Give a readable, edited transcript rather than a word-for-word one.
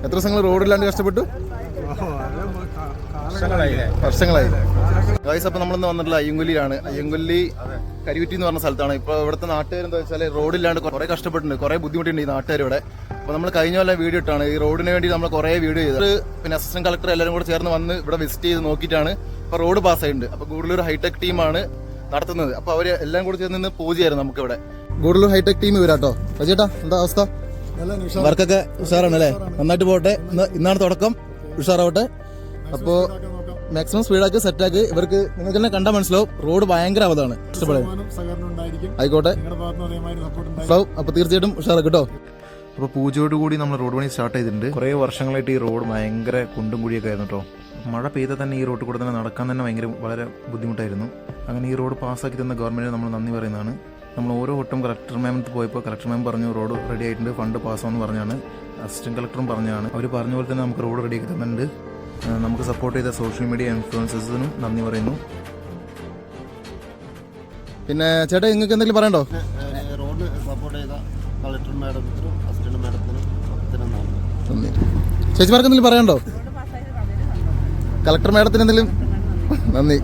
എത്ര ദിവസങ്ങൾ റോഡില്ലാണ്ട് കഷ്ടപ്പെട്ടു? വർഷങ്ങളായി. ഗൈസ്, അപ്പോൾ നമ്മളിന്ന് വന്നിട്ടുള്ള അയ്യങ്കൊല്ലിയാണ്. അയ്യങ്കൊല്ലി കരികുറ്റി എന്ന് പറഞ്ഞ സ്ഥലത്താണ്. ഇപ്പോൾ ഇവിടുത്തെ നാട്ടുകാരെന്താ വെച്ചാൽ റോഡില്ലാണ്ട് കുറേ കഷ്ടപ്പെട്ടുണ്ട്, കുറേ ബുദ്ധിമുട്ടുണ്ട് ഈ നാട്ടുകാർ ഇവിടെ. അപ്പോൾ നമ്മൾ കഴിഞ്ഞ കൊല്ലം വീഡിയോ ഇട്ടാണ് ഈ റോഡിന് വേണ്ടി നമ്മൾ കുറേ വീഡിയോ ചെയ്തത്. പിന്നെ അസിസ്റ്റന്റ് കളക്ടർ എല്ലാവരും കൂടെ ചേർന്ന് വന്ന് ഇവിടെ വിസിറ്റ് ചെയ്ത് നോക്കിയിട്ടാണ് ഇപ്പോൾ റോഡ് പാസ്സായിട്ടുണ്ട്. അപ്പോൾ ഗൂഡല്ലൂർ ഹൈടെക് ടീമാണ് നടത്തുന്നത്. അപ്പോൾ അവർ എല്ലാം കൂടെ ചേർന്ന് നിന്ന് പൂജയായിരുന്നു നമുക്കിവിടെ. ഗൂഡല്ലൂർ ഹൈടെക് ടീം വരാട്ടോ. ചേട്ടാ, എന്താ അവസ്ഥ? വർക്കൊക്കെ ഉഷാറാണ് അല്ലേ? നന്നായിട്ട് പോട്ടെ. ഇന്നാണ് തുടക്കം, ഉഷാറാവട്ടെ. അപ്പോൾ മാക്സിമം സ്പീഡാക്കി സെറ്റാക്കി. ഇവർക്ക് നിങ്ങൾക്ക് തന്നെ കണ്ടാൽ മനസ്സിലാവും റോഡ് ഭയങ്കര അവതാണ്. ഇഷ്ടപ്പെടും, ആയിക്കോട്ടെ. അപ്പോൾ തീർച്ചയായിട്ടും ഉഷാറാക്കി കേട്ടോ. അപ്പോൾ പൂജയോടുകൂടി നമ്മൾ റോഡ് പണി സ്റ്റാർട്ട് ചെയ്തിട്ടുണ്ട്. കുറേ വർഷങ്ങളായിട്ട് ഈ റോഡ് ഭയങ്കര കുണ്ടും കുഴിയൊക്കെ ആയിരുന്നു കേട്ടോ. മഴ പെയ്താൽ തന്നെ ഈ റോഡിൽ കൂടെ തന്നെ നടക്കാൻ തന്നെ വളരെ ബുദ്ധിമുട്ടായിരുന്നു. അങ്ങനെ ഈ റോഡ് പാസ്സാക്കി തന്ന ഗവൺമെൻറ്റിന് നമ്മൾ നന്ദി പറയുന്നതാണ്. നമ്മൾ ഓരോ വട്ടം കളക്ടർ മാമിന് പോയപ്പോൾ കളക്ടർ മാം പറഞ്ഞു റോഡ് റെഡി ആയിട്ടുണ്ട്, ഫണ്ട് പാസ്സാമെന്ന് പറഞ്ഞാണ്. അസിസ്റ്റന്റ് കളക്ടറും പറഞ്ഞാണ്. അവർ പറഞ്ഞ പോലെ തന്നെ നമുക്ക് റോഡ് റെഡിയാക്കി തന്നിട്ടുണ്ട്. നമുക്ക് സപ്പോർട്ട് ചെയ്ത സോഷ്യൽ മീഡിയ ഇൻഫ്ലുവൻസേഴ്സിനും നന്ദി പറയുന്നു. പിന്നെ ചേട്ടാ, നിങ്ങൾക്ക് എന്തെങ്കിലും പറയണ്ടോ? റോഡ് സപ്പോർട്ട് ചെയ്ത കളക്ടർ മാഡത്തിനും അസിസ്റ്റന്റ് മാഡത്തിനും നന്ദി. ചേച്ചിമാർക്ക് എന്തെങ്കിലും പറയണ്ടോ? കളക്ടർ മാഡത്തിന് എന്തെങ്കിലും? നന്ദി.